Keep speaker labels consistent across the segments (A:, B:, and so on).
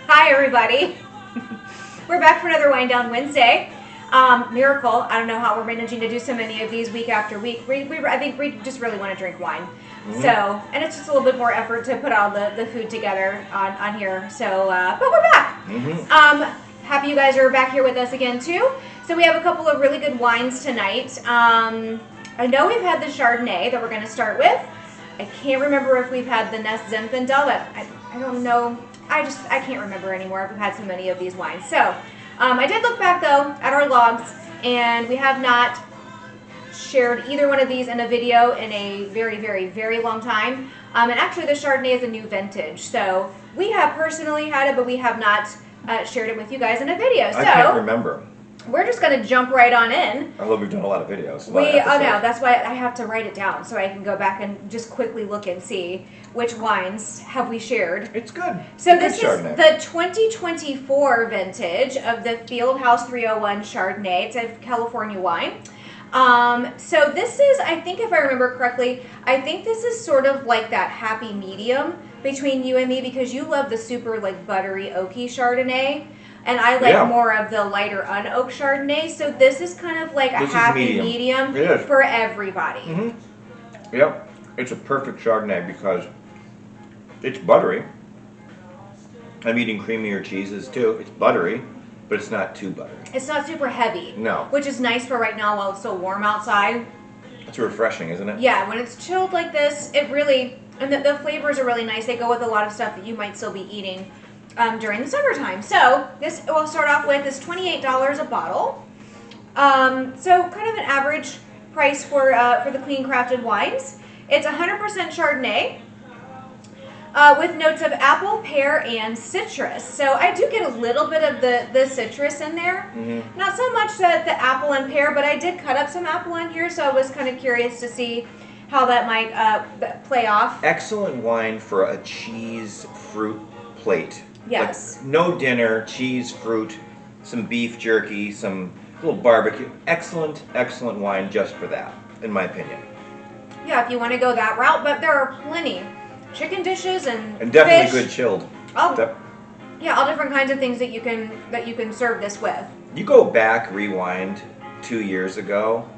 A: Hi, everybody. We're back for another Wind Down Wednesday. Miracle. I don't know how we're managing to do so many of these week after week. I think we just really want to drink wine. Mm-hmm. So, and it's just a little bit more effort to put all the food together on here. So, but we're back. Mm-hmm. Happy you guys are back here with us again, too. So we have a couple of really good wines tonight. I know we've had the Chardonnay that we're going to start with. I can't remember if we've had the Nest Zinfandel, but I don't know. I can't remember anymore. We've had so many of these wines. So I did look back, though, at our logs, and we have not shared either one of these in a video in a very, very, very long time. And actually, the Chardonnay is a new vintage. So we have personally had it, but we have not shared it with you guys in a video. So
B: I can't remember.
A: We're just going to jump right on in.
B: Although we've done a lot of videos.
A: No, that's why I have to write it down so I can go back and just quickly look and see which wines have we shared.
B: It's good.
A: So this is the 2024 vintage of the Fieldhouse 301 Chardonnay. It's a California wine. So this is, I think if I remember correctly, I think this is sort of like that happy medium between you and me because you love the super like buttery oaky Chardonnay. And I like more of the lighter unoaked Chardonnay, so this is kind of like a happy medium for everybody.
B: Mm-hmm. Yep, it's a perfect Chardonnay because it's buttery. I'm eating creamier cheeses too. It's buttery, but it's not too buttery.
A: It's not super heavy.
B: No.
A: Which is nice for right now while it's so warm outside.
B: It's refreshing, isn't it?
A: Yeah, when it's chilled like this, it really, and the flavors are really nice. They go with a lot of stuff that you might still be eating during the summertime. So this we'll start off with is $28 a bottle. So kind of an average price for the clean crafted wines. It's 100% Chardonnay with notes of apple, pear, and citrus. So I do get a little bit of the citrus in there. Mm-hmm. Not so much the apple and pear, but I did cut up some apple in here, so I was kind of curious to see how that might play off.
B: Excellent wine for a cheese fruit plate.
A: Yes.
B: Like no dinner, cheese, fruit, some beef jerky, some little barbecue. Excellent, excellent wine just for that, in my opinion.
A: Yeah, if you want to go that route, but there are plenty. Chicken dishes and
B: definitely
A: fish.
B: Good chilled.
A: Yeah, all different kinds of things that you can serve this with.
B: You go back, rewind 2 years ago,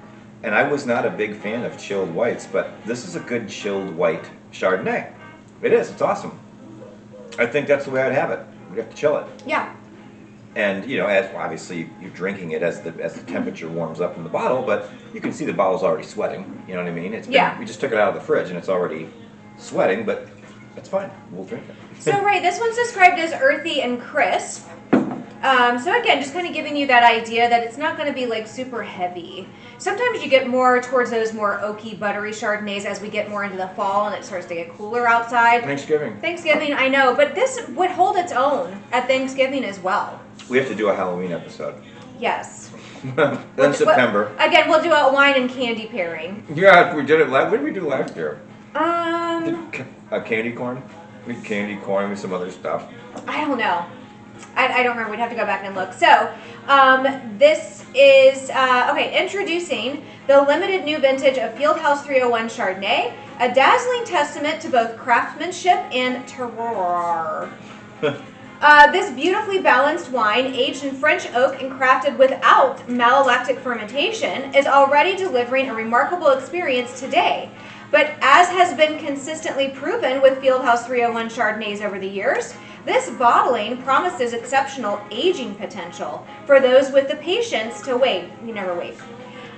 B: and I was not a big fan of chilled whites, but this is a good chilled white Chardonnay. It is. It's awesome. I think that's the way I'd have it. We have to chill it.
A: Yeah.
B: And as obviously you're drinking it as the temperature warms up in the bottle, but you can see the bottle's already sweating. You know what I mean? We just took it out of the fridge and it's already sweating, but that's fine. We'll drink it.
A: So this one's described as earthy and crisp. So again, just kind of giving you that idea that it's not going to be like super heavy. Sometimes you get more towards those more oaky, buttery Chardonnays as we get more into the fall and it starts to get cooler outside. Thanksgiving, I know, but this would hold its own at Thanksgiving as well.
B: We have to do a Halloween episode.
A: Yes.
B: Then September.
A: Again, we'll do a wine and candy pairing.
B: Yeah, we did it. What did we do last year? Candy corn. We did candy corn with some other stuff.
A: I don't know. I don't remember. We'd have to go back and look. So, this is, introducing the limited new vintage of Fieldhouse 301 Chardonnay, a dazzling testament to both craftsmanship and terroir. This beautifully balanced wine, aged in French oak and crafted without malolactic fermentation, is already delivering a remarkable experience today. But as has been consistently proven with Fieldhouse 301 Chardonnays over the years, this bottling promises exceptional aging potential for those with the patience to wait. You never wait.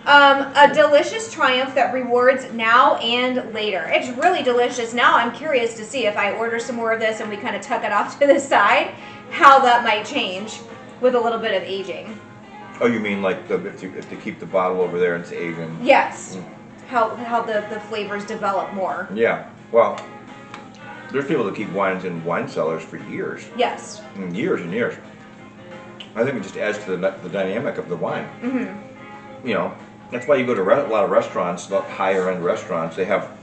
A: A delicious triumph that rewards now and later. It's really delicious now. I'm curious to see if I order some more of this and we kind of tuck it off to the side, how that might change with a little bit of aging.
B: Oh, you mean like if they keep the bottle over there and it's aging?
A: Yes. How the flavors develop more.
B: Yeah. Well, there's people that keep wines in wine cellars for years.
A: Yes.
B: Years and years. I think it just adds to the dynamic of the wine. Mm-hmm. That's why you go to a lot of restaurants, higher end restaurants. They have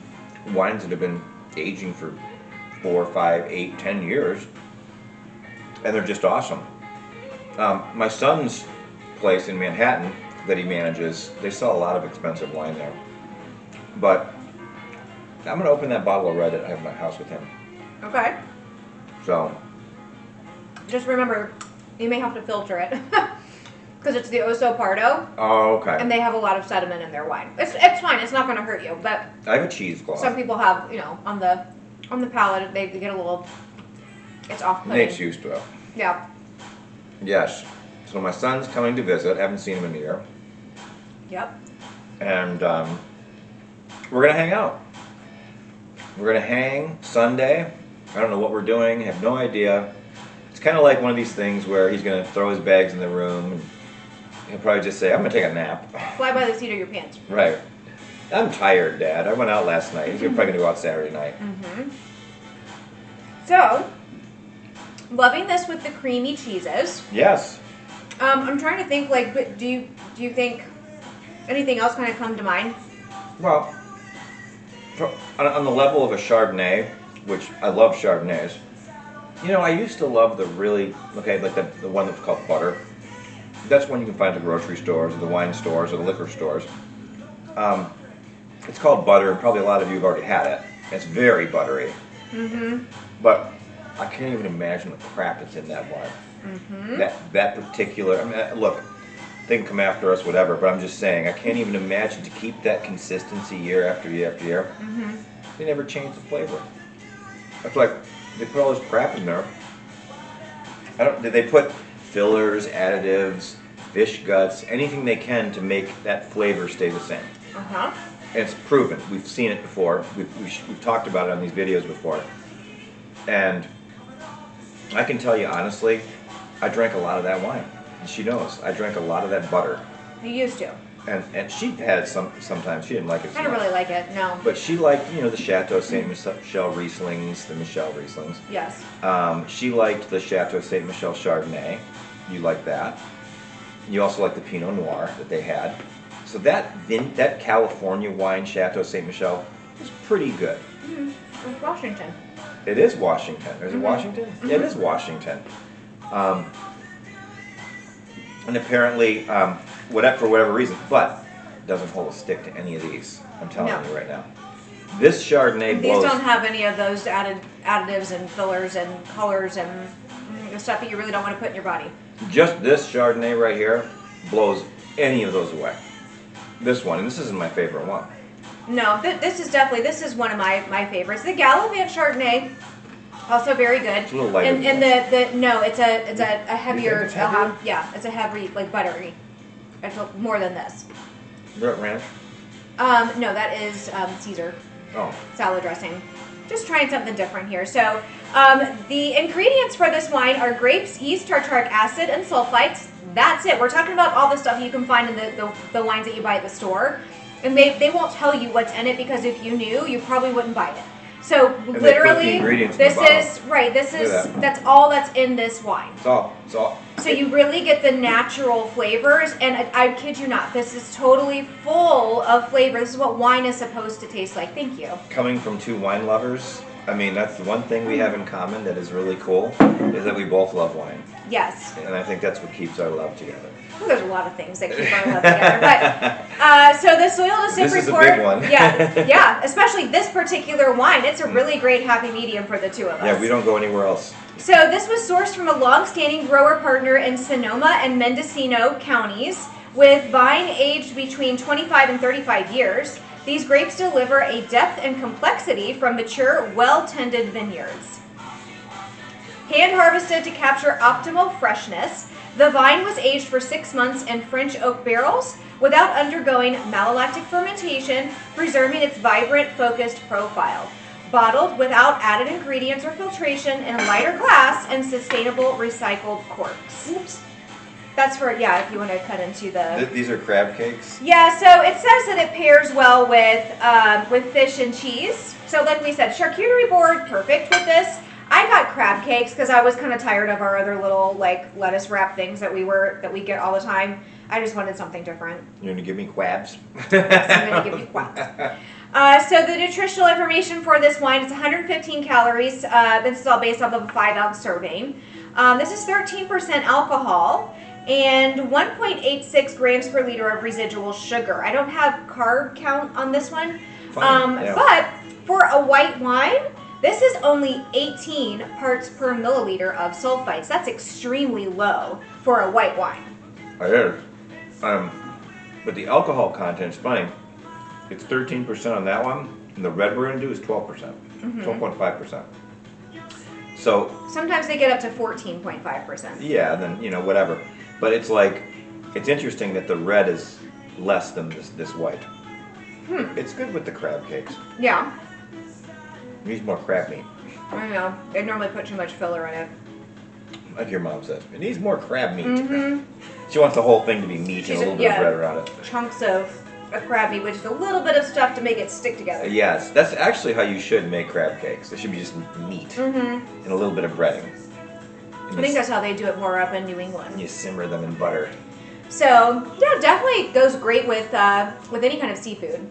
B: wines that have been aging for 4, 5, 8, 10 years, and they're just awesome. My son's place in Manhattan that he manages, they sell a lot of expensive wine there. But I'm going to open that bottle of red that I have in my house with him.
A: Okay.
B: So,
A: just remember, you may have to filter it because it's the Oso Pardo.
B: Oh, okay.
A: And they have a lot of sediment in their wine. It's fine. It's not going to hurt you, but
B: I have a cheesecloth.
A: some people have, on the palate, they get a little. It's off-putting.
B: Nate's used to it.
A: Yeah.
B: Yes. So my son's coming to visit. Haven't seen him in a year.
A: Yep.
B: And we're gonna hang out. We're gonna hang Sunday. I don't know what we're doing. Have no idea. It's kind of like one of these things where he's gonna throw his bags in the room and he'll probably just say, "I'm gonna take a nap."
A: Fly by the seat of your pants.
B: Right. I'm tired, Dad. I went out last night. He's probably gonna go out Saturday night.
A: Mm-hmm. So, loving this with the creamy cheeses.
B: Yes.
A: I'm trying to think. But do you think anything else kind of come to mind?
B: Well, on the level of a Chardonnay, which I love Chardonnays, I used to love the the one that's called butter. That's one you can find at the grocery stores, or the wine stores, or the liquor stores. It's called butter, and probably a lot of you have already had it. It's very buttery.
A: Mm-hmm.
B: But I can't even imagine the crap that's in that wine.
A: Mm-hmm.
B: That particular, look, they can come after us, whatever, but I'm just saying, I can't even imagine to keep that consistency year after year after year.
A: Mm-hmm.
B: They never change the flavor. It's like, they put all this crap in there. Did they put fillers, additives, fish guts, anything they can to make that flavor stay the same?
A: Uh-huh.
B: And it's proven. We've seen it before. We've talked about it on these videos before. And I can tell you honestly, I drank a lot of that wine. And she knows. I drank a lot of that butter.
A: You used to.
B: And she had it sometimes. She didn't like it so
A: I don't
B: much.
A: really like it, no.
B: But she liked, the Chateau Ste. Michelle Rieslings, the Michelle Rieslings.
A: Yes.
B: She liked the Chateau Ste. Michelle Chardonnay. You like that. You also like the Pinot Noir that they had. So that California wine, Chateau Ste. Michelle, was pretty good.
A: Mm-hmm. It's Washington.
B: It is Washington. Is it Washington?
A: Mm-hmm.
B: It is Washington. And apparently, for whatever reason, but it doesn't hold a stick to any of these. I'm telling you right now. This Chardonnay blows.
A: These don't have any of those additives and fillers and colors and the stuff that you really don't want to put in your body.
B: Just this Chardonnay right here blows any of those away. This one, and this isn't my favorite one.
A: No, this is one of my favorites. The Gallivant Chardonnay, also very good.
B: It's a little lighter.
A: And it's a heavier.
B: it's heavier?
A: Yeah, it's a heavy, like buttery. I feel more than this.
B: Dirt Ranch?
A: No, that is Caesar
B: Oh.
A: salad dressing. Just trying something different here. So, the ingredients for this wine are grapes, yeast, tartaric acid, and sulfites. That's it. We're talking about all the stuff you can find in the wines that you buy at the store. And they won't tell you what's in it because if you knew, you probably wouldn't buy it. So
B: And
A: literally,
B: that's
A: all that's in this wine.
B: It's all.
A: So you really get the natural flavors, and I kid you not, this is totally full of flavor. This is what wine is supposed to taste like. Thank you.
B: Coming from two wine lovers, that's the one thing we have in common that is really cool, is that we both love wine.
A: Yes.
B: And I think that's what keeps our love together.
A: Well, there's a lot of things that keep our love together, but so the soil to sip
B: This is a
A: report,
B: big one.
A: yeah, especially this particular wine. It's a really great happy medium for the two of us.
B: Yeah, we don't go anywhere else.
A: So this was sourced from a long-standing grower partner in Sonoma and Mendocino counties, with vine aged between 25 and 35 years. These grapes deliver a depth and complexity from mature, well-tended vineyards. Hand-harvested to capture optimal freshness, the vine was aged for 6 months in French oak barrels without undergoing malolactic fermentation, preserving its vibrant, focused profile. Bottled without added ingredients or filtration in a lighter glass and sustainable recycled corks. Oops. That's for, if you want to cut into the...
B: These are crab cakes?
A: Yeah, so it says that it pairs well with fish and cheese. So like we said, charcuterie board, perfect with this. I got crab cakes because I was kind of tired of our other little lettuce wrap things that we get all the time. I just wanted something different.
B: You're going to give me quabs?
A: I'm going to give you quabs. So the nutritional information for this wine is 115 calories. This is all based off of a 5-ounce serving. This is 13% alcohol and 1.86 grams per liter of residual sugar. I don't have carb count on this one.
B: Fine, yeah.
A: But for a white wine, This is only 18 parts per milliliter of sulfites. That's extremely low for a white wine.
B: It is. But the alcohol content's funny. It's 13% on that one, and the red we're gonna do is 12%, 12.5%. So
A: sometimes they get up to 14.5%.
B: yeah, then whatever. But it's like, it's interesting that the red is less than this white. It's good with the crab cakes.
A: Yeah.
B: It needs more crab meat.
A: I know. They normally put too much filler in it.
B: Like your mom says, it needs more crab meat. She wants the whole thing to be meat and a little bit of bread around it.
A: Chunks of crab meat with just a little bit of stuff to make it stick together.
B: Yes, that's actually how you should make crab cakes. It should be just meat and a little bit of breading. And
A: I think that's how they do it more up in New England.
B: You simmer them in butter.
A: So yeah, definitely goes great with any kind of seafood.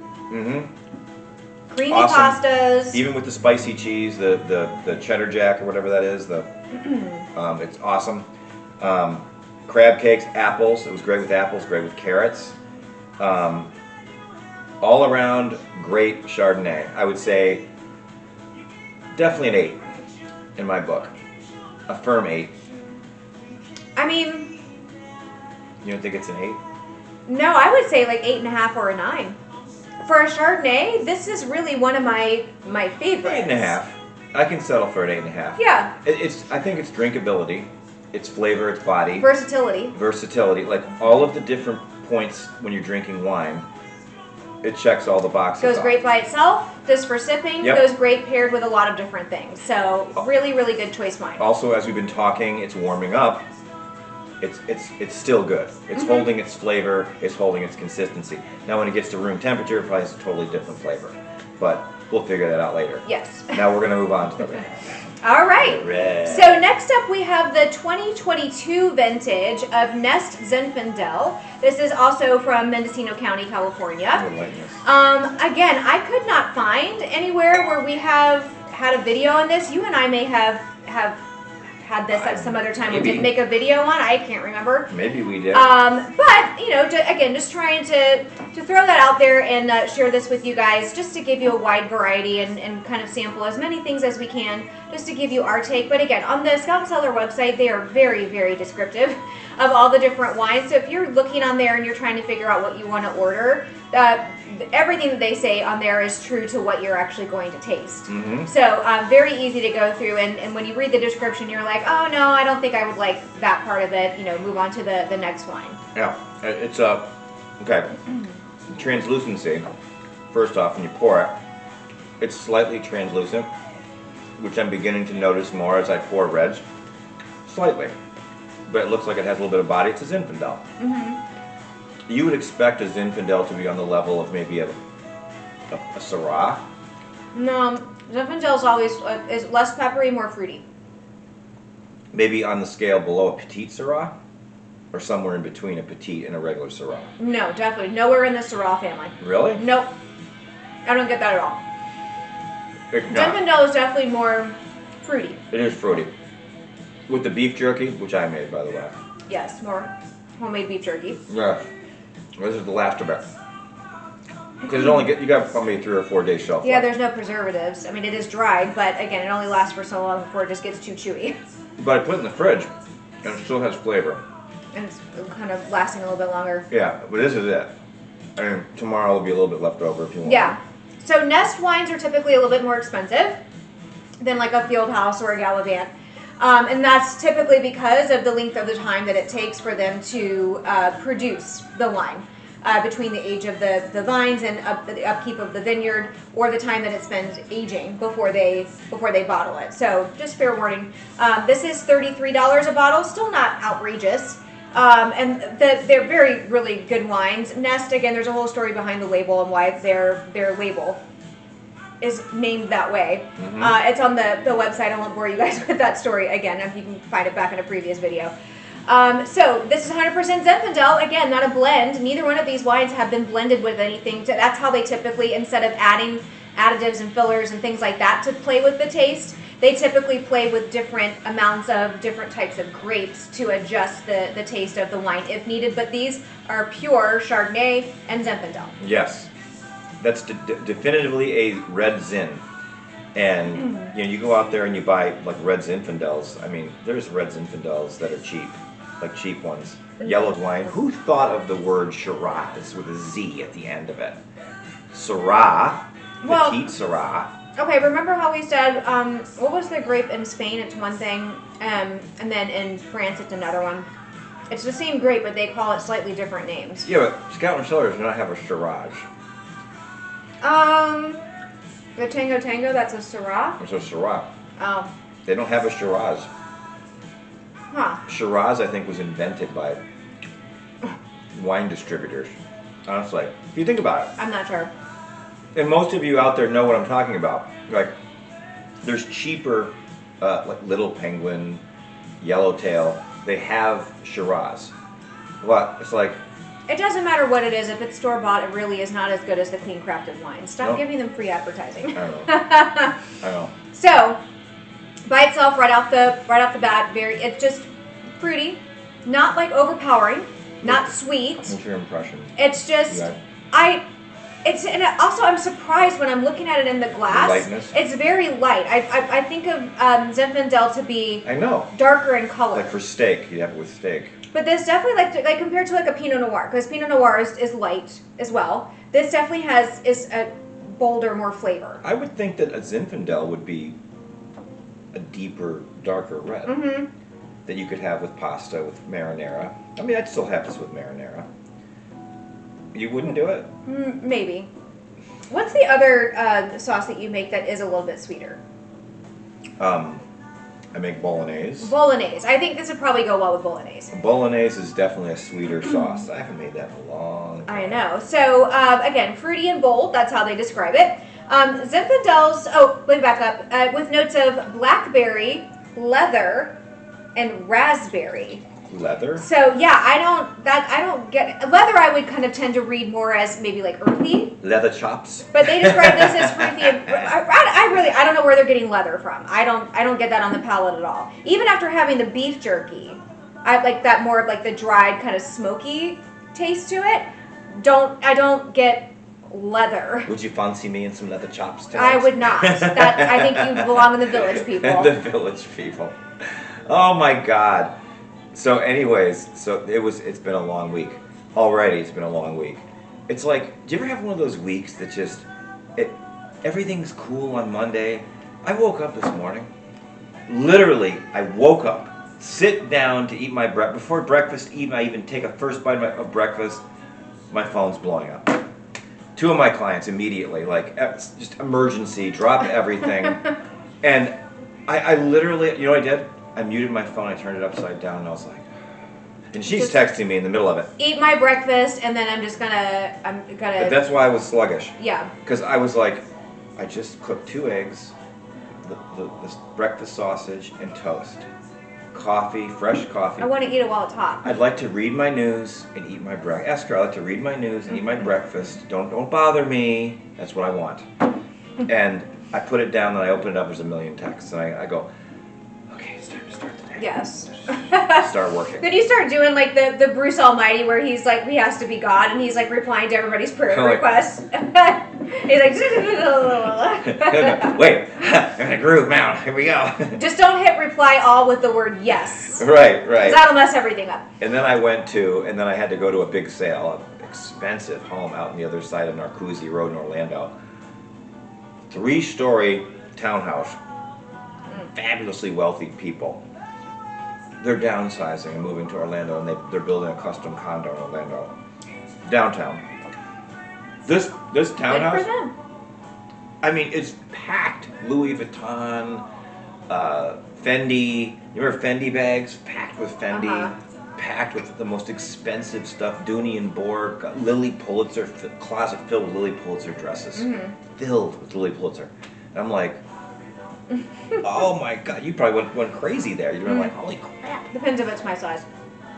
A: Creamy pastas.
B: Even with the spicy cheese, the cheddar jack or whatever that is, it's awesome. Crab cakes, apples. It was great with apples, great with carrots. All around great Chardonnay. I would say definitely an 8 in my book. A firm 8.
A: I mean,
B: you don't think it's an 8?
A: No, I would say like 8.5 or a 9. For a Chardonnay, this is really one of my favorites.
B: 8.5. I can settle for an 8.5.
A: Yeah.
B: I think it's drinkability, its flavor, its body.
A: Versatility.
B: Like all of the different points when you're drinking wine, it checks all the boxes.
A: Goes great by itself, just for sipping, goes great paired with a lot of different things. So really, really good choice wine.
B: Also, as we've been talking, it's warming up. It's still good. It's holding its flavor, it's holding its consistency. Now when it gets to room temperature, it probably has a totally different flavor. But we'll figure that out later.
A: Yes.
B: Now we're gonna move on to the red.
A: All right.
B: Red.
A: So next up we have the 2022 vintage of Nest Zinfandel. This is also from Mendocino County, California. Again, I could not find anywhere where we have had a video on this. You and I may have had this at some other time. We didn't make a video on. I can't remember.
B: Maybe we did.
A: But again, just trying to throw that out there and share this with you guys, just to give you a wide variety and kind of sample as many things as we can, just to give you our take. But again, on the Scout and Cellar website, they are very, very descriptive of all the different wines. So if you're looking on there and you're trying to figure out what you want to order, everything that they say on there is true to what you're actually going to taste. So very easy to go through, and when you read the description, you're like, oh no, I don't think I would like that part of it. Move on to the next wine.
B: Yeah, it's okay. Translucency. First off, when you pour it, it's slightly translucent, which I'm beginning to notice more as I pour reds. Slightly, but it looks like it has a little bit of body. It's a Zinfandel. You would expect a Zinfandel to be on the level of maybe a Syrah.
A: No, Zinfandel is always is less peppery, more fruity.
B: Maybe on the scale below a Petite Syrah, or somewhere in between a Petite and a regular Syrah.
A: No, definitely nowhere in the Syrah family.
B: Really?
A: Nope. I don't get that at all. Zinfandel is definitely more fruity.
B: It is fruity. With the beef jerky, which I made, by the way.
A: Yes, more homemade beef jerky.
B: Yeah. This is the last of it. Because you got probably 3 or 4 days shelf life.
A: Yeah, there's no preservatives. I mean, it is dried, but again, it only lasts for so long before it just gets too chewy.
B: But I put it in the fridge, and it still has flavor.
A: And it's kind of lasting a little bit longer.
B: Yeah, but this is it. I mean, tomorrow will be a little bit left over if you want.
A: Yeah. So Nest wines are typically a little bit more expensive than like a Fieldhouse or a Gallivant. And that's typically because of the length of the time that it takes for them to produce the wine. Between the age of the vines and the upkeep of the vineyard, or the time that it spends aging before they bottle it. So just fair warning. This is $33 a bottle, still not outrageous. And they're very, really good wines. Nest, again, there's a whole story behind the label and why their label is named that way. It's on the website. I won't bore you guys with that story again. If you can find it back in a previous video. So this is 100% Zinfandel. Again, not a blend. Neither one of these wines have been blended with anything. That's how they typically, instead of adding additives and fillers and things like that to play with the taste, they typically play with different amounts of different types of grapes to adjust the taste of the wine if needed. But these are pure Chardonnay and Zinfandel.
B: Yes. That's definitively a red Zin. And you go out there and you buy like red Zinfandels. I mean, there's red Zinfandels that are cheap, like cheap ones. Yellow wine. Who thought of the word Shiraz with a Z at the end of it? Syrah, Petite Syrah.
A: Okay, remember how we said, what was the grape in Spain? It's one thing, and then in France it's another one. It's the same grape, but they call it slightly different names.
B: Yeah, but Scout and Cellar does not have a Shiraz.
A: The Tango, that's a Syrah?
B: It's a Syrah.
A: Oh.
B: They don't have a Shiraz.
A: Huh.
B: Shiraz, I think, was invented by wine distributors. Honestly, if you think about it.
A: I'm not sure.
B: And most of you out there know what I'm talking about. Like, there's cheaper, like Little Penguin, Yellowtail. They have Shiraz. But it's like...
A: It doesn't matter what it is. If it's store-bought, it really is not as good as the clean crafted wine. Stop giving them free advertising.
B: I know. I know.
A: So, by itself, right off the bat, it's just fruity, not like overpowering, not sweet.
B: What's your impression?
A: It's just, and also I'm surprised when I'm looking at it in the glass.
B: The lightness?
A: It's very light. I think of Zinfandel to be darker in color.
B: Like for steak, you'd have it with steak.
A: But this definitely, like compared to like a Pinot Noir, because Pinot Noir is light as well. This definitely is a bolder, more flavor.
B: I would think that a Zinfandel would be a deeper, darker red that you could have with pasta, with marinara. I mean, I'd still have this with marinara. You wouldn't do it?
A: Maybe. What's the other sauce that you make that is a little bit sweeter?
B: I make bolognese.
A: Bolognese. I think this would probably go well with bolognese.
B: Bolognese is definitely a sweeter sauce. I haven't made that in a long time.
A: I know. So, again, fruity and bold. That's how they describe it. Zinfandels, let me back up, with notes of blackberry, leather, and raspberry.
B: Leather?
A: So yeah, I don't get leather. I would kind of tend to read more as maybe like earthy.
B: Leather chops.
A: But they describe this as fruity. I don't know where they're getting leather from. I don't get that on the palate at all. Even after having the beef jerky, I like that more of like the dried kind of smoky taste to it. I don't get leather.
B: Would you fancy me in some leather chops tonight?
A: I would not. I think you belong in the village people.
B: The village people. Oh my God. So anyways, it's been a long week. Already it's been a long week. It's like, do you ever have one of those weeks that just, everything's cool on Monday? I woke up this morning. Literally, I woke up, sit down to eat my breakfast. Before breakfast, I even take a first bite of breakfast, my phone's blowing up. 2 of my clients immediately, like, just emergency, drop everything. And I literally, you know what I did? I muted my phone, I turned it upside down, and I was like, and she's texting me in the middle of it.
A: Eat my breakfast, and then I'm gonna.
B: But that's why I was sluggish.
A: Yeah.
B: Because I was like, I just cooked 2 eggs, the breakfast sausage, and toast. Coffee, fresh coffee.
A: I want to eat it while it's hot.
B: I'd like to read my news and eat my breakfast. Ask her, I like to read my news and eat my breakfast. Don't bother me. That's what I want. And I put it down, and I open it up, there's a million texts, and I go, okay, it's time to start the day.
A: Yes.
B: Start working.
A: Then you start doing like the Bruce Almighty, where he's like, he has to be God, and he's like replying to everybody's prayer requests. He's like,
B: wait, I'm in a groove now. Here we go.
A: Just don't hit reply all with the word yes.
B: Right.
A: That'll mess everything up.
B: And then I had to go to a big sale, an expensive home out on the other side of Narcoossee Road in Orlando. 3-story townhouse. Fabulously wealthy people. They're downsizing and moving to Orlando, and they're building a custom condo in Orlando, downtown. This townhouse.
A: Good for them.
B: I mean, it's packed. Louis Vuitton, Fendi. You remember Fendi bags? Packed with Fendi. Packed with the most expensive stuff. Dooney and Bourke, Lily Pulitzer closet filled with Lily Pulitzer dresses, filled with Lily Pulitzer. And I'm like, oh my God, you probably went crazy there. You were like, holy crap.
A: Depends if it's my size.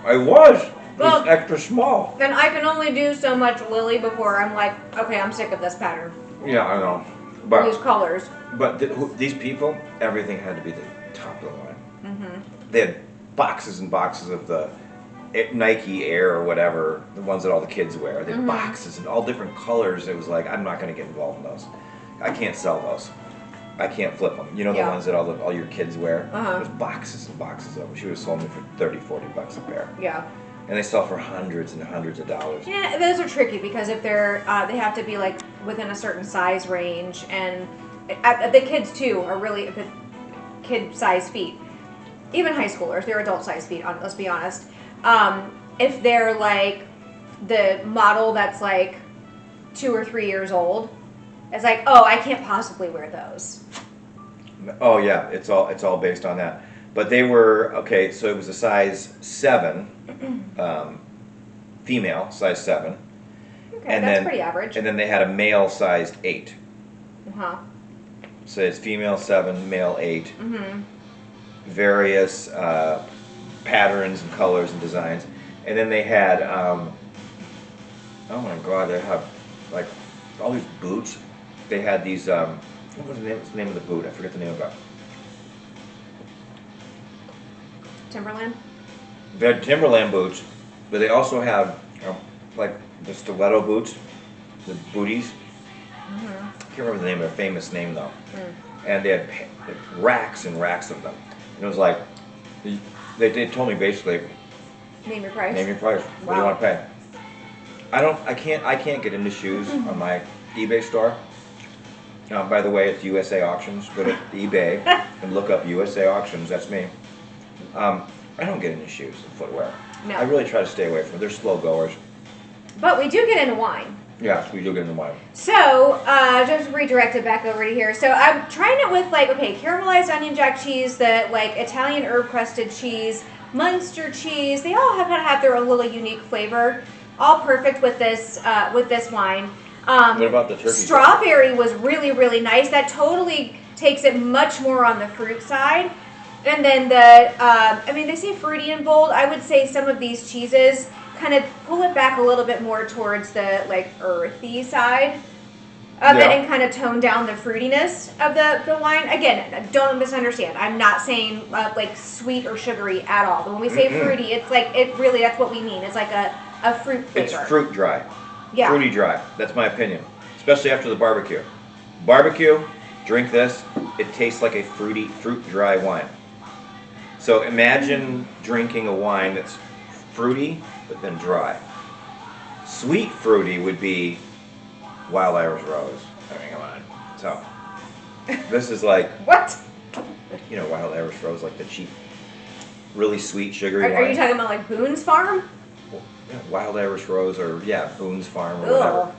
B: I was.
A: Well,
B: it's extra small.
A: Then I can only do so much Lily before I'm like, okay, I'm sick of this pattern.
B: Yeah, I know. But
A: these colors.
B: But these people, everything had to be the top of the line. They had boxes and boxes of the Nike Air or whatever, the ones that all the kids wear. They had boxes and all different colors. It was like, I'm not going to get involved in those. I can't sell those. I can't flip them. You know the
A: Yeah.
B: ones that all your kids wear?
A: Uh-huh.
B: There's boxes and boxes of them. She would have sold me for $30-40 a pair.
A: Yeah.
B: And they sell for hundreds and hundreds of dollars.
A: Yeah, those are tricky because if they're they have to be like within a certain size range, and the kids too are really the kid size feet. Even high schoolers, they're adult size feet. Let's be honest. If they're like the model that's like 2 or 3 years old, it's like, oh, I can't possibly wear those.
B: Oh yeah, it's all based on that. But they were okay. So it was a size 7, female size 7.
A: Okay,
B: And
A: that's
B: then,
A: pretty average.
B: And then they had a male sized 8.
A: Uh-huh.
B: So it's female 7, male 8.
A: Mm-hmm.
B: Various patterns and colors and designs. And then they had, oh my God, they have like all these boots. They had these, what was the name of the boot? I forget the name of it.
A: Timberland?
B: They had Timberland boots, but they also have like the stiletto boots, the booties.
A: Mm-hmm.
B: I can't remember the name of their famous name though.
A: Mm.
B: And they had racks and racks of them. And it was like, they told me basically,
A: Name your price.
B: name your price. What do you want to pay? I can't get into shoes on my eBay store. By the way, it's USA Auctions. Go to eBay and look up USA Auctions. That's me. I don't get into shoes and footwear.
A: No.
B: I really try to stay away from them. They're slow goers.
A: But we do get into wine.
B: Yes, we do get into wine.
A: So, just redirect it back over to here. So I'm trying it with like, okay, caramelized onion jack cheese, the like Italian herb crusted cheese, Munster cheese. They all have kind of have their own little unique flavor. All perfect with this wine.
B: What about the turkey?
A: Strawberry was really, really nice. That totally takes it much more on the fruit side. And then they say fruity and bold. I would say some of these cheeses kind of pull it back a little bit more towards the like earthy side of it and kind of tone down the fruitiness of the wine. Again, don't misunderstand. I'm not saying like sweet or sugary at all. But when we say fruity, it's like that's what we mean. It's like a fruit flavor.
B: It's fruit dry.
A: Yeah.
B: Fruity dry. That's my opinion. Especially after the barbecue. Barbecue, drink this. It tastes like a fruit dry wine. So imagine drinking a wine that's fruity but then dry. Sweet fruity would be Wild Irish Rose. I mean, come on. So this is like
A: What?
B: Wild Irish Rose, like the cheap, really sweet, sugary wine.
A: Are you talking about like Boone's Farm?
B: Wild Irish Rose or Boone's Farm or whatever.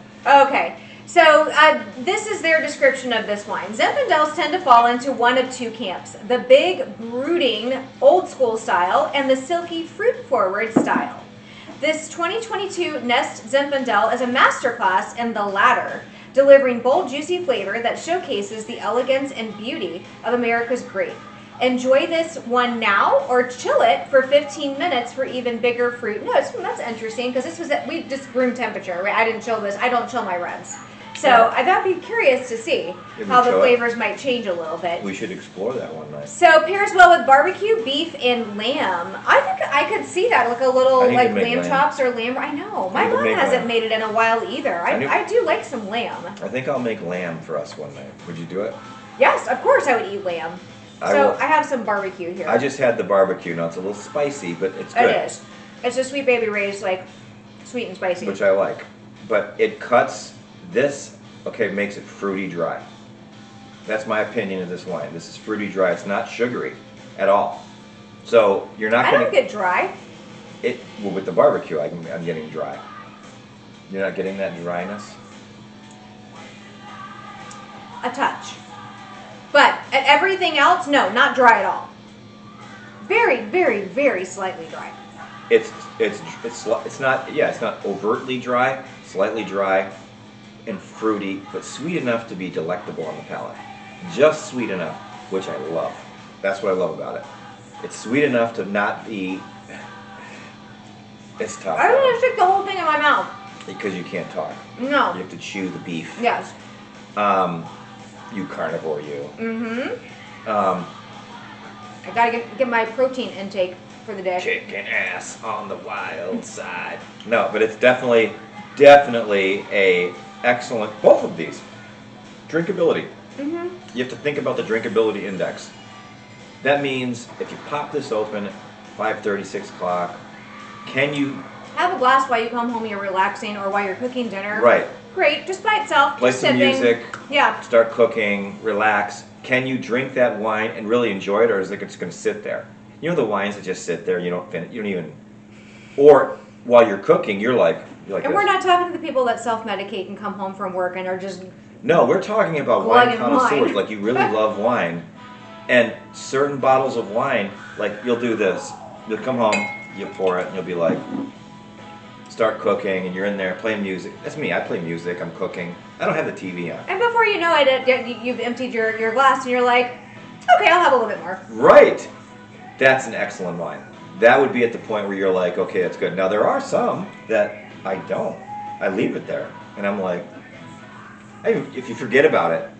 A: Okay. So this is their description of this wine. Zinfandels tend to fall into one of two camps: the big, brooding, old school style and the silky, fruit-forward style. This 2022 Nest Zinfandel is a masterclass in the latter, delivering bold, juicy flavor that showcases the elegance and beauty of America's grape. Enjoy this one now or chill it for 15 minutes for even bigger fruit. No, that's interesting because we just room temperature, right? I didn't chill this. I don't chill my reds. So I'd be curious to see how the flavors might change a little bit.
B: We should explore that one night.
A: So pairs well with barbecue, beef, and lamb. I think I could see that, like a little like lamb chops or lamb. I know. My mom hasn't made it in a while either. I do like some lamb.
B: I think I'll make lamb for us one night. Would you do it?
A: Yes, of course I would eat lamb. I have some barbecue here.
B: I just had the barbecue. Now it's a little spicy, but it's good.
A: It is. It's a Sweet Baby Ray's, like, sweet and spicy.
B: Which I like. But it cuts this, makes it fruity dry. That's my opinion of this wine. This is fruity dry. It's not sugary at all. So you're not going to...
A: I don't get dry.
B: Well, with the barbecue, I'm getting dry. You're not getting that dryness?
A: A touch. But at everything else, no, not dry at all. Very, very, very slightly dry.
B: It's not overtly dry, slightly dry and fruity, but sweet enough to be delectable on the palate. Just sweet enough, which I love. That's what I love about it. It's sweet enough to not be... It's tough.
A: I don't want to stick the whole thing in my mouth.
B: Because you can't talk.
A: No.
B: You have to chew the beef.
A: Yes.
B: You carnivore, you.
A: Mm-hmm. I gotta get my protein intake for the day.
B: Chicken ass on the wild side. No, but it's definitely a excellent, both of these. Drinkability. You have to think about the drinkability index. That means if you pop this open at 5:30, 6 o'clock, can you
A: have a glass while you come home, you're relaxing, or while you're cooking dinner.
B: Right.
A: Great, just by itself.
B: Play
A: just
B: some
A: sipping.
B: music.
A: Yeah.
B: Start cooking. Relax. Can you drink that wine and really enjoy it, or is it just going to sit there? You know the wines that just sit there. You don't finish. You don't even. Or while you're cooking, you're like.
A: And we're not talking to the people that self-medicate and come home from work and are just.
B: No, we're talking about wine connoisseurs.
A: Wine.
B: Like you really love wine, and certain bottles of wine. Like you'll do this. You'll come home. You pour it, and you'll be like. Start cooking, and you're in there playing music. That's me. I play music. I'm cooking. I don't have the TV on.
A: And before you know it, you've emptied your glass, and you're like, okay, I'll have a little bit more.
B: Right. That's an excellent wine. That would be at the point where you're like, okay, that's good. Now there are some that I don't. I leave it there, and I'm like, if you forget about it,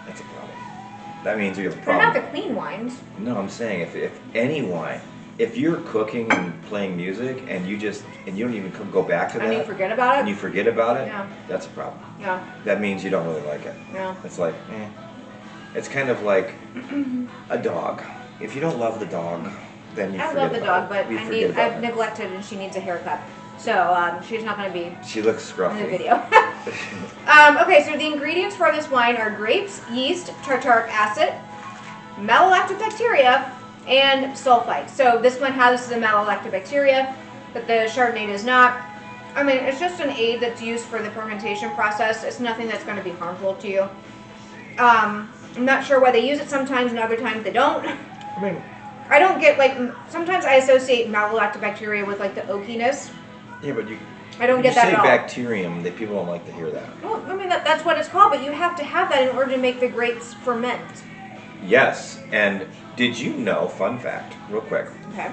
B: that's a problem. That means you have a
A: They're
B: problem.
A: not the clean wines.
B: No, I'm saying if any wine. If you're cooking and playing music and you don't even go back to that,
A: and you forget about it,
B: and you forget about it,
A: yeah.
B: That's a problem.
A: Yeah.
B: That means you don't really like it.
A: Yeah.
B: It's like, It's kind of like a dog. If you don't love the dog, then you forget about it.
A: I love the dog, but I've
B: it.
A: neglected and she needs a haircut. So she's not going to be
B: She looks scruffy.
A: in the video. Okay, so the ingredients for this wine are grapes, yeast, tartaric acid, malolactic bacteria, and sulfite. So this one has the malolactic bacteria, but the Chardonnay does not. I mean, it's just an aid that's used for the fermentation process. It's nothing that's going to be harmful to you. I'm not sure why they use it sometimes and other times they don't.
B: I mean,
A: I don't get, like, sometimes I associate malolactic bacteria with, like, the oakiness.
B: yeah, but
A: I don't get that at all.
B: You say bacterium, that people don't like to hear that.
A: Well, I mean, that's what it's called, but you have to have that in order to make the grapes ferment.
B: Yes, and did you know, fun fact, real quick,
A: Okay.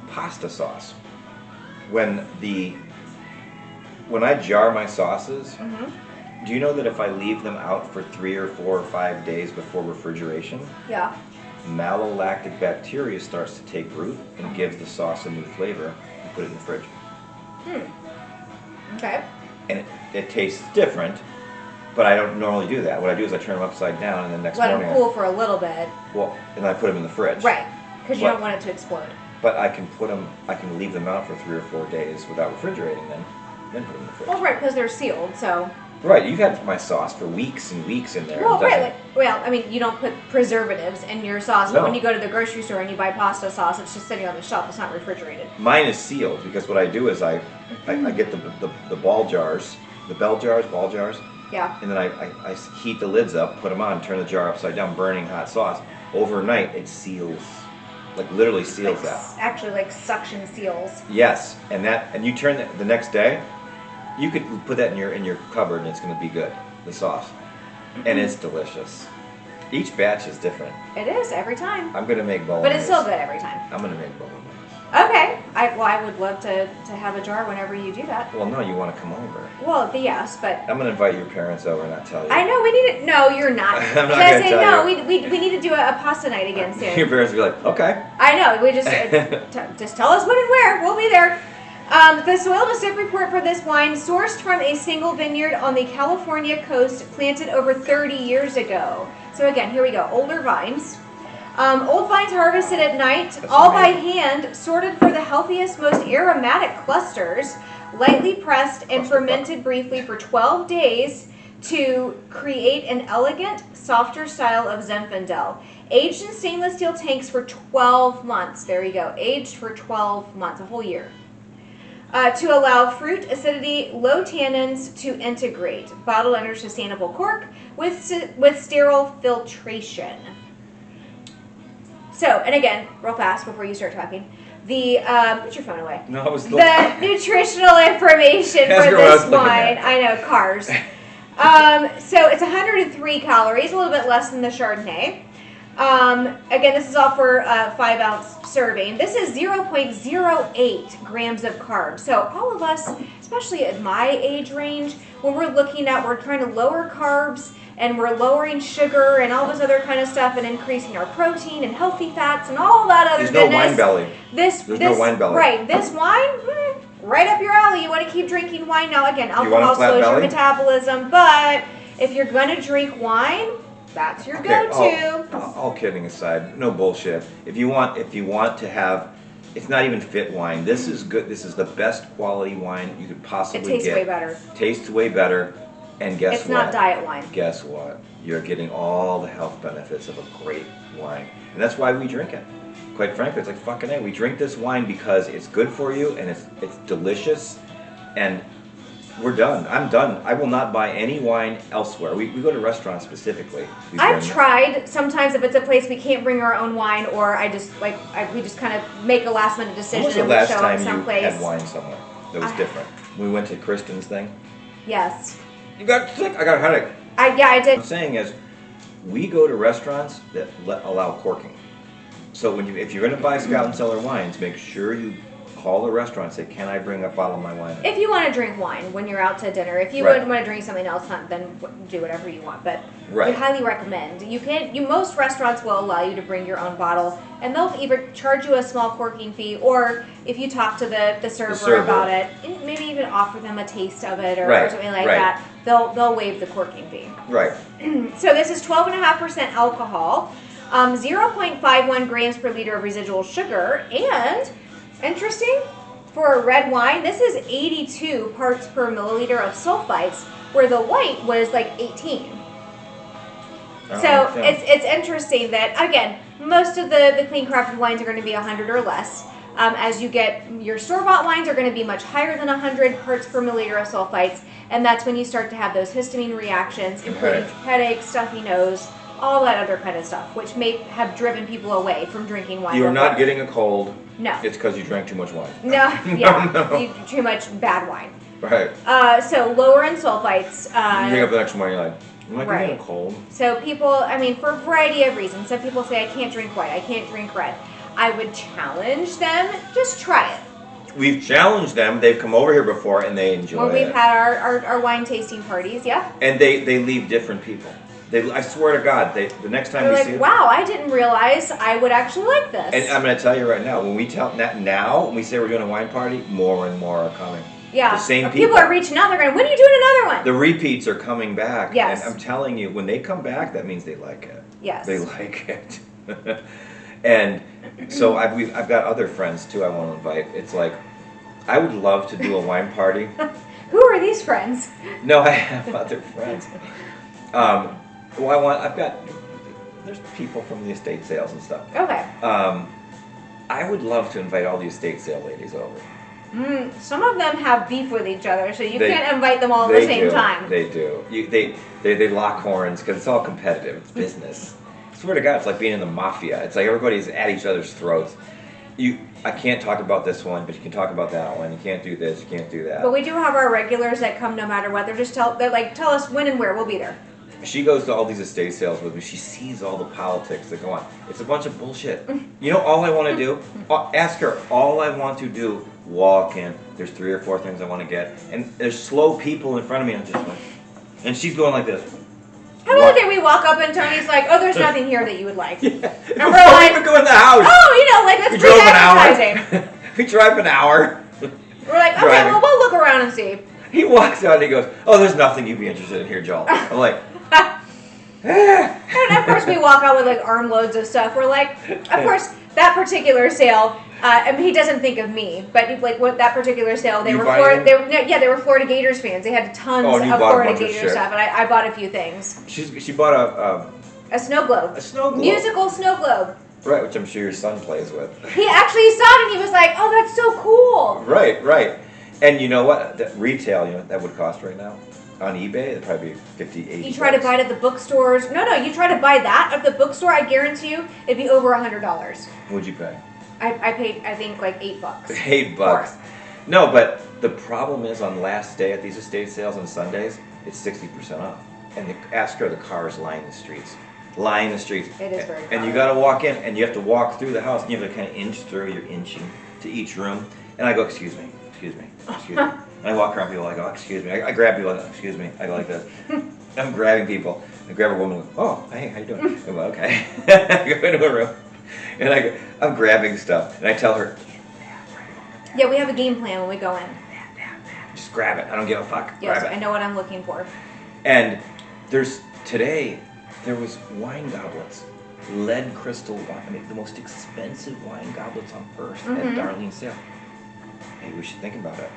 B: pasta sauce. When I jar my sauces, do you know that if I leave them out for 3 or 4 or 5 days before refrigeration,
A: Yeah.
B: malolactic bacteria starts to take root and gives the sauce a new flavor and put it in the fridge.
A: Okay.
B: And it tastes different, but I don't normally do that. What I do is I turn them upside down and the next
A: Let
B: morning
A: them cool for a little bit.
B: and I put them in the fridge.
A: Right. Because you
B: But-
A: don't want it to explode.
B: But I can leave them out for 3 or 4 days without refrigerating them, then put them in the fridge.
A: Well, right, because they're sealed, so.
B: Right, you've had my sauce for weeks and weeks in there.
A: Well,
B: It doesn't-
A: right. I mean, you don't put preservatives in your sauce, but
B: No.
A: when you go to the grocery store and you buy pasta sauce, it's just sitting on the shelf. It's not refrigerated.
B: Mine is sealed because what I do is I get the ball jars, ball jars,
A: Yeah.
B: and then I heat the lids up, put them on, turn the jar upside down, burning hot sauce. Overnight, it seals, like literally seals
A: Like,
B: that.
A: actually, like suction seals.
B: Yes, and you turn the next day, you could put that in your cupboard and it's going to be good, the sauce, and it's delicious. Each batch is different.
A: It is every time.
B: I'm going to make bolognese.
A: But it's still good every time.
B: I'm going to make bolognese.
A: Okay. I would love to have a jar whenever you do that.
B: Well, no, you want to come over.
A: Well, yes, but
B: I'm going to invite your parents over and not tell you.
A: I know we need it. No, you're not.
B: I'm not
A: Should I
B: gonna
A: say
B: tell
A: no?
B: you.
A: We need to do a pasta night again soon.
B: Your parents will be like, okay.
A: I know. We just just tell us when and where. We'll be there. The soil to sip report for this wine, sourced from a single vineyard on the California coast, planted over 30 years ago. So again, here we go. Older vines. Old vines harvested at night,
B: That's
A: all by
B: amazing.
A: hand, sorted for the healthiest, most aromatic clusters, lightly pressed and
B: Cluster
A: fermented briefly for 12 days to create an elegant, softer style of Zinfandel. Aged in stainless steel tanks for 12 months. There you go. Aged for 12 months, a whole year. To allow fruit, acidity, low tannins to integrate. Bottled under sustainable cork with sterile filtration. So, and again, real fast before you start talking, put your phone away.
B: No, I was
A: The nutritional information
B: That's
A: for
B: what I was
A: this
B: looking
A: wine.
B: at.
A: I know, cars. So it's 103 calories, a little bit less than the Chardonnay. Again, this is all for a 5-ounce serving. This is 0.08 grams of carbs. So all of us, especially at my age range, when we're trying to lower carbs and we're lowering sugar and all this other kind of stuff and increasing our protein and healthy fats and all that other
B: There's
A: goodness.
B: no wine belly.
A: There's
B: no wine belly.
A: Right, this wine, right up your alley. You want to keep drinking wine. Now, again,
B: want a
A: alcohol
B: flat
A: slows your
B: belly?
A: metabolism, but if you're going to drink wine, That's your
B: Okay,
A: go-to.
B: all kidding aside, no bullshit. If you want to have, it's not even fit wine. This is good. This is the best quality wine you could possibly get.
A: It tastes way better.
B: Tastes way better. And guess what?
A: It's not diet wine.
B: Guess what? You're getting all the health benefits of a great wine. And that's why we drink it. Quite frankly, it's like fucking A. We drink this wine because it's good for you and it's delicious. And we're done. I'm done. I will not buy any wine elsewhere. We go to restaurants specifically.
A: I've tried. Sometimes if it's a place we can't bring our own wine, or we just kind of make a last minute decision and we show up someplace.
B: When was the last time you had wine somewhere that was different? We went to Kristen's thing.
A: Yes.
B: You got sick. I got a headache.
A: I did.
B: What I'm saying is, we go to restaurants that allow corking. So if you're going to buy Scout and Cellar wines, make sure you call the restaurant and say, "Can I bring a bottle of my wine?"
A: If you want to drink wine when you're out to dinner, if you want to drink something else, then do whatever you want. But we highly recommend. Most restaurants will allow you to bring your own bottle, and they'll either charge you a small corking fee, or if you talk to the server about it, maybe even offer them a taste of it or something like that. They'll waive the corking fee.
B: Right.
A: So this is 12.5% alcohol, 0.51 grams per liter of residual sugar, and interesting, for a red wine, this is 82 parts per milliliter of sulfites, where the white was like 18. So it's interesting that, again, most of the clean crafted wines are going to be 100 or less. As you get your store-bought wines are going to be much higher than 100 parts per milliliter of sulfites, and that's when you start to have those histamine reactions, including headaches, stuffy nose, all that other kind of stuff, which may have driven people away from drinking wine.
B: You're not getting a cold.
A: No.
B: It's because you drank too much wine.
A: No, no. Too much bad wine.
B: Right.
A: So lower in sulfites.
B: You drink up the next morning, you're like, am I getting a cold?
A: So people, for a variety of reasons, some people say, I can't drink white, I can't drink red. I would challenge them, just try it.
B: We've challenged them. They've come over here before and they enjoy it.
A: When we've had our wine tasting parties, yeah.
B: And they leave different people. I swear to God, the next time
A: They're
B: we
A: like,
B: see them.
A: wow, I didn't realize I would actually like this.
B: And I'm going to tell you right now, when we say we're doing a wine party, more and more are coming.
A: Yeah.
B: The same
A: people are reaching out. They're going, when are you doing another one?
B: The repeats are coming back.
A: Yes.
B: And I'm telling you, when they come back, that means they like it.
A: Yes.
B: They like it. And so I've got other friends too I want to invite. It's like, I would love to do a wine party.
A: Who are these friends?
B: No, I have other friends. There's people from the estate sales and stuff.
A: Okay.
B: I would love to invite all the estate sale ladies over.
A: Some of them have beef with each other, so you can't invite them all at the same time.
B: They do. They lock horns because it's all competitive. It's business. I swear to God, it's like being in the mafia. It's like everybody's at each other's throats. I can't talk about this one, but you can talk about that one. You can't do this. You can't do that.
A: But we do have our regulars that come no matter what. They're like, tell us when and where. We'll be there.
B: She goes to all these estate sales with me. She sees all the politics that go on. It's a bunch of bullshit. You know, all I want to do, ask her, all I want to do, walk in. There's 3 or 4 things I want to get. And there's slow people in front of me. I'm just like, and she's going like this.
A: How about that we walk up and Tony's like, oh, there's nothing here that you would like. Yeah. And
B: we're like, we go in the house.
A: Oh, let's
B: drove an hour. We drive an hour.
A: We're like, okay, well, we'll look around and see.
B: He walks out and he goes, oh, there's nothing you'd be interested in here, Joel. I'm like,
A: and of course we walk out with like armloads of stuff. We're like, of course, that particular sale, he doesn't think of me, but like with that particular sale, they were Florida Gators fans. They had tons of Florida Gators stuff, and I bought a few things.
B: She bought
A: a snow globe.
B: A snow globe.
A: Musical snow globe.
B: Right, which I'm sure your son plays with.
A: He actually saw it and he was like, oh, that's so cool.
B: Right. And you know what? That retail, that would cost right now? On eBay, it'd probably be 50, 80
A: You try to buy it at the bookstores. No, you try to buy that at the bookstore, I guarantee you, it'd be over $100.
B: What'd you pay?
A: I paid, I think, like $8.
B: $8. No, but the problem is on last day at these estate sales on Sundays, it's 60% off. And ask her, the cars line the streets. It is very crowded. And you got to walk in, and you have to walk through the house, and you have to kind of inch through. You're inching to each room. And I go, excuse me. And I walk around people, I go, excuse me. I grab people, I go, excuse me. I go like this. I'm grabbing people. I grab a woman, and go, oh, hey, how you doing? I go, okay. I go into a room, and I'm grabbing stuff. And I tell her,
A: yeah, we have a game plan when we go in.
B: Just grab it. I don't give a fuck.
A: Yes,
B: grab it.
A: I know what I'm looking for.
B: And today, there was wine goblets, lead crystal wine. I mean, the most expensive wine goblets on earth at Darlene's sale. Maybe we should think about it.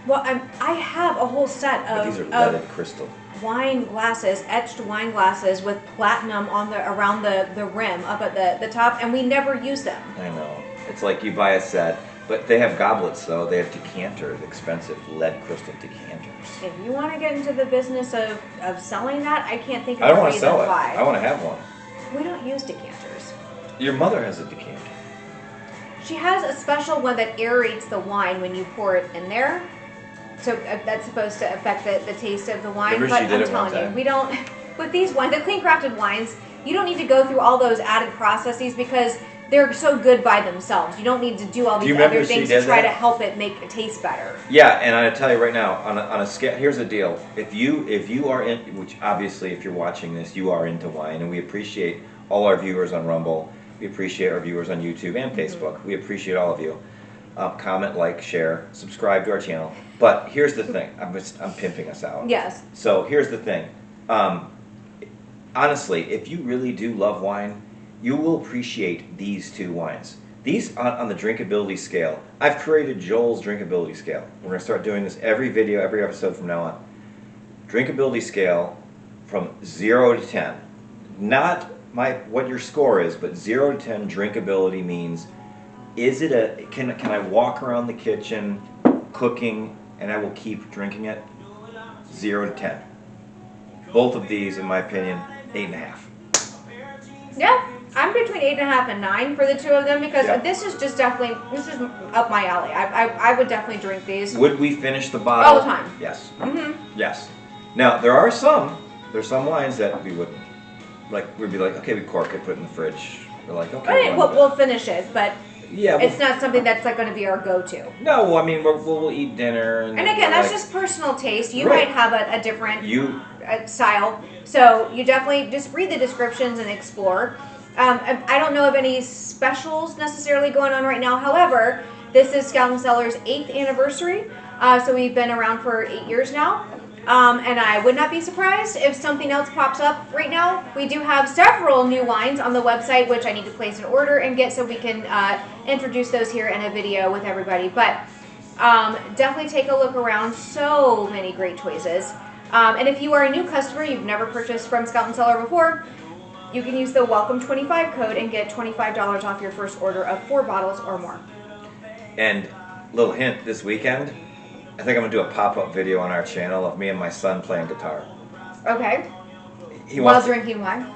A: Well, I have a whole set
B: But
A: of,
B: these are leaded crystal.
A: wine glasses, etched wine glasses with platinum on around the rim up at the top, and we never use them.
B: I know. It's like you buy a set, but they have goblets though. They have decanters, expensive lead crystal decanters.
A: If you want to get into the business of selling that, I can't think
B: I
A: of
B: don't
A: a
B: want to
A: reason
B: sell it.
A: why.
B: I want to have one.
A: We don't use decanters.
B: Your mother has a decanter.
A: She has a special one that aerates the wine when you pour it in there. So that's supposed to affect the taste of the wine.
B: Remember
A: But
B: she did
A: I'm
B: it one
A: telling you,
B: time?
A: we don't, with these wines, the clean crafted wines, you don't need to go through all those added processes because they're so good by themselves. You don't need to do all
B: Do you
A: these
B: remember
A: other
B: she
A: things
B: did
A: to try
B: that?
A: to help it make it taste better.
B: Yeah, and I tell you right now, on a scale, here's the deal. If you are in, which obviously if you're watching this, you are into wine, and we appreciate all our viewers on Rumble. We appreciate our viewers on YouTube and Facebook. We appreciate all of you. Comment, like, share, subscribe to our channel. But here's the thing. I'm pimping us out.
A: Yes.
B: So here's the thing. Honestly, if you really do love wine, you will appreciate these two wines. These on the drinkability scale. I've created Joel's drinkability scale. We're going to start doing this every video, every episode from now on. Drinkability scale from 0 to 10. Not what your score is, but 0 to 10 drinkability means, is it can I walk around the kitchen cooking and I will keep drinking it? 0 to 10. Both of these, in my opinion, 8.5.
A: Yeah, I'm between 8.5 and 9 for the two of them because
B: Yeah.
A: this is up my alley. I would definitely drink these.
B: Would we finish the bottle?
A: All the time.
B: Yes.
A: Mm-hmm.
B: Yes. Now there's some wines that we wouldn't. Like we'd be like, okay, we cork it, put it in the fridge. We're like, okay.
A: We'll finish it, but
B: yeah,
A: it's not something that's like going to be our go-to.
B: No, I mean we'll eat dinner. And
A: again, that's
B: like,
A: just personal taste. You
B: Right.
A: might have a different
B: you.
A: style, so you definitely just read the descriptions and explore. I don't know of any specials necessarily going on right now. However, this is Scout & Cellar's 8th anniversary, so we've been around for 8 years now. And I would not be surprised if something else pops up right now. We do have several new wines on the website, which I need to place an order and get so we can introduce those here in a video with everybody. But definitely take a look around. So many great choices. And if you are a new customer, you've never purchased from Scout & Cellar before, you can use the Welcome25 code and get $25 off your first order of 4 bottles or more.
B: And little hint, this weekend, I think I'm gonna do a pop-up video on our channel of me and my son playing guitar.
A: Okay.
B: He
A: While
B: wants.
A: drinking wine.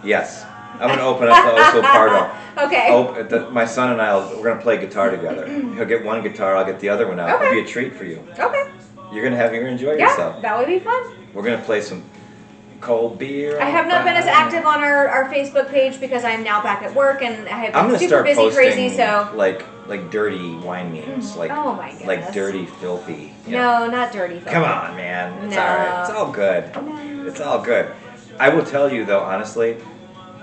B: Yes, I'm gonna open up the Oso Pardo.
A: Okay.
B: My son and we're gonna play guitar together. He'll get one guitar, I'll get the other one out.
A: Okay.
B: It'll be a treat for you.
A: Okay.
B: You're gonna enjoy
A: Yeah,
B: yourself.
A: that would be fun.
B: We're gonna play some cold beer.
A: I have not been as active on our Facebook page because I'm now back at work and I have
B: I'm
A: been
B: gonna
A: super
B: start
A: busy,
B: posting
A: crazy. So
B: like dirty wine memes, like
A: oh my goodness.
B: like dirty, filthy. You know.
A: No, not dirty.
B: Come on, man. It's
A: No.
B: all right. It's all good.
A: No.
B: It's all good. I will tell you though, honestly,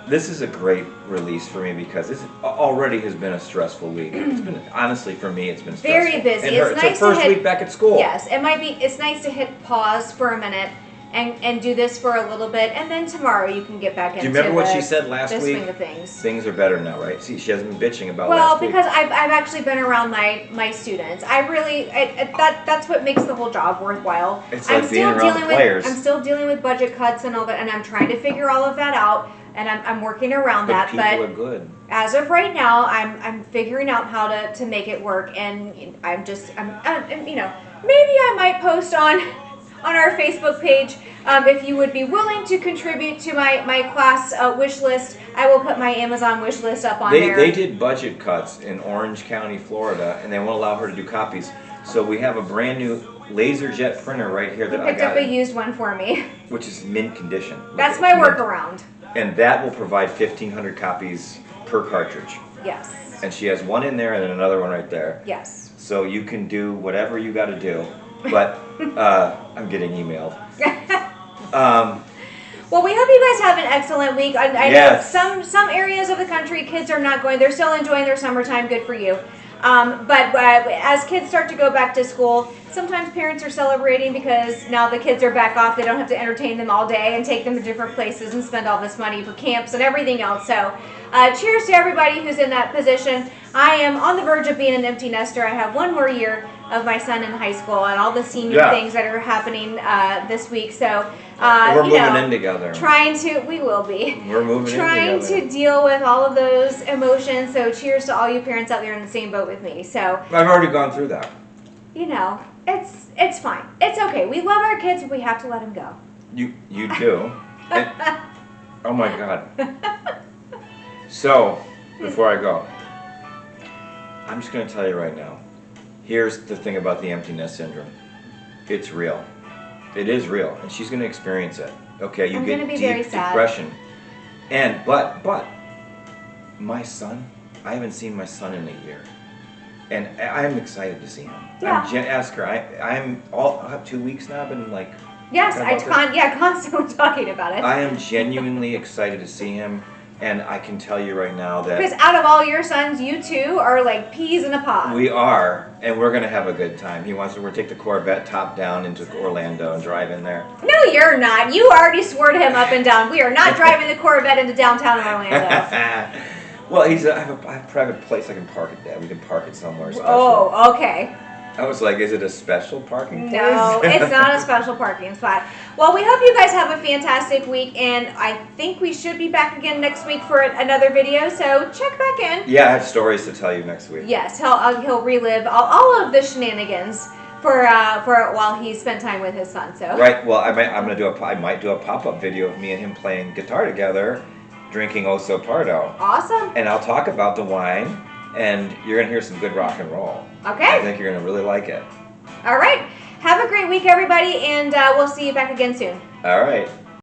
B: this is a great release for me because this already has been a stressful week. It's been honestly for me, it's been stressful.
A: Very busy.
B: And
A: It's nice
B: her
A: to
B: first
A: hit-
B: week back at school.
A: Yes, it's nice to hit pause for a minute and do this for a little bit, and then tomorrow you can get back into
B: Do you remember what she said last
A: the
B: week?
A: swing of things.
B: Things are better now, right? See, she hasn't been bitching about
A: Well,
B: last week.
A: because I've actually been around my students. I really that's what makes the whole job worthwhile.
B: It's like being around the players.
A: I'm still dealing with budget cuts and all that, and I'm trying to figure all of that out, and I'm working around
B: But
A: that.
B: people are good.
A: As of right now, I'm figuring out how to make it work, and I'm you know, maybe I might post on our Facebook page if you would be willing to contribute to my class wish list. I will put my Amazon wish list up on there.
B: They did budget cuts in Orange County, Florida, and they won't allow her to do copies. So we have a brand new LaserJet printer right here that I
A: picked up
B: got,
A: a used one for me.
B: which is mint condition.
A: That's my
B: Mint.
A: workaround.
B: And that will provide 1,500 copies per cartridge.
A: Yes.
B: And she has one in there and then another one right there.
A: Yes.
B: So you can do whatever you got to do. But I'm getting emailed.
A: Well, we hope you guys have an excellent week. I
B: Yes.
A: know some areas of the country, kids are not going. They're still enjoying their summertime. Good for you. But as kids start to go back to school, sometimes parents are celebrating because now the kids are back off. They don't have to entertain them all day and take them to different places and spend all this money for camps and everything else. So cheers to everybody who's in that position. I am on the verge of being an empty nester. I have one more year of my son in high school and all the senior things that are happening this week. So
B: we're moving in together.
A: We will be.
B: We're moving
A: trying
B: in together.
A: to deal with all of those emotions. So cheers to all you parents out there in the same boat with me. So
B: I've already gone through that.
A: You know, it's fine. It's okay. We love our kids, but we have to let them go.
B: You do. And, oh my God. So before I go, I'm just going to tell you right now. Here's the thing about the empty nest syndrome. It's real. It is real, and she's going to experience it. Okay, you get deep depression. But my son, I haven't seen my son in a year, and I'm excited to see him.
A: Yeah.
B: Ask her. I'll have 2 weeks now. I've been like.
A: Yes, constantly talking about it.
B: I am genuinely excited to see him. And I can tell you right now that...
A: Because out of all your sons, you two are like peas in a pod.
B: We are, and we're going to have a good time. We're going to take the Corvette top down into Orlando and drive in there.
A: No, you're not. You already swore to him up and down. We are not driving the Corvette into downtown Orlando.
B: Well, I have a private place I can park it at. We can park it somewhere special.
A: Oh, okay.
B: I was like, is it a special parking place?
A: No, it's not a special parking spot. Well, we hope you guys have a fantastic week, and I think we should be back again next week for another video, so check back in.
B: Yeah, I have stories to tell you next week.
A: Yes, he'll relive all of the shenanigans for while he spent time with his son. So
B: right. Well, I might do a pop-up video of me and him playing guitar together, drinking Oso Pardo.
A: Awesome.
B: And I'll talk about the wine. And you're going to hear some good rock and roll.
A: Okay.
B: I think you're going to really like it.
A: All right. Have a great week, everybody, and we'll see you back again soon.
B: All right.